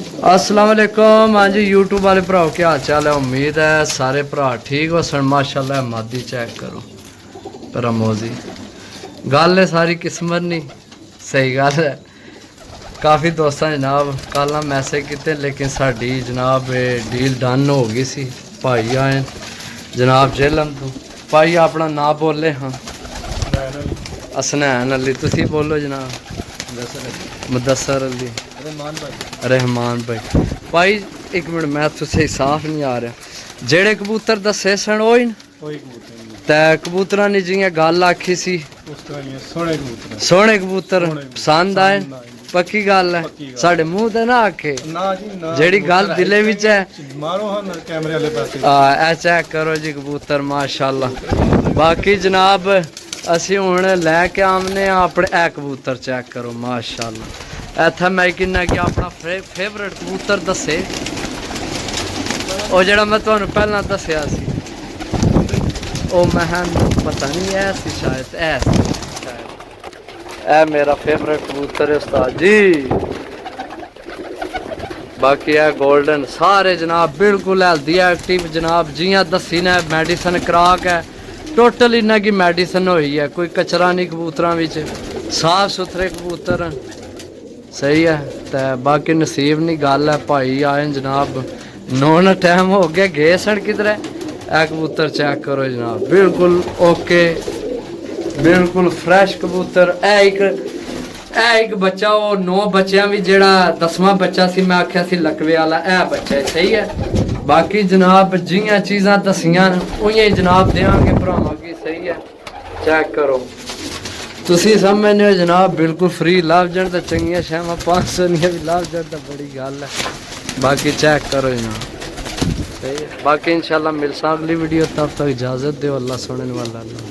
अस्सलाम वालेकुम। हाँ जी यूट्यूब वाले भराओ क्या हाल चाल है। उम्मीद है सारे भरा ठीक हो सन। माशाल्लाह मादी चेक करो प्रमोजी गल है सारी किस्मत नहीं सही गल है। काफ़ी दोस्त जनाब कल ना मैसेज किते लेकिन साड़ी जनाब डील डन हो गई सी। भाई आए जनाब जेलम तो भाई अपना ना बोले। हाँ असनैन अली तुसी बोलो जनाब। मुदस्सर अली रहमान भाई। भाई एक मिनट मैं तुसे साफ नहीं आ रहा। जेड़े कबूतर दसे सन ओही ते कबूतरा ने जियां गल आखी सी सोहने कबूतर पसंद आए। पक्की गल है साढ़े मुंह ते ना आखे जेड़ी गल दिले विच है। ए चेक करो जी कबूतर माशाल्लाह। बाकी जनाब असी हुण लैके आमने अपने ए कबूतर चेक करो माशाल्लाह। इत्थे मैं किन्ना कि अपना फेवरेट कबूतर दसे ओ जेड़ा मैं तुहानू पहला दस्या सी ओ मैं पता नहीं है सी शायद ए मेरा फेवरेट कबूतर है उस्ताद जी। बाकी है गोल्डन सारे जनाब बिल्कुल हेल्दी एक्टिव जनाब जियां दसी ने मेडिसन कराक है टोटल इन्ना की मेडिसन हुई है। कोई कचरा नहीं कबूतरां विच साफ सुथरे कबूतर सही है। तो बाकी नसीब नहीं गल है भाई आए जनाब नौना टाइम हो गया गए सन किधर है। ए कबूतर चेक करो जनाब बिल्कुल ओके बिल्कुल फ्रैश कबूतर। एक बच्चा वो 9 बच्चों भी जेड़ा 10वां बच्चा सी मैं आख्या सी लकवे वाला ए बच्चा है सही है। बाकी जनाब जियां चीज़ां दसियां उइयां जनाब देंगे भरावां की सही है। चेक करो तुसी समझने हो जनाब बिल्कुल फ्री लव जन तो चंगिया शावां 500 भी लव जन तो बड़ी गल है। बाकी चेक करो जनाब सही है। बाकी इंशाल्लाह मिलसा अगली वीडियो तब तक इजाज़त दो। अल्लाह सुनने वाला अल्लाह।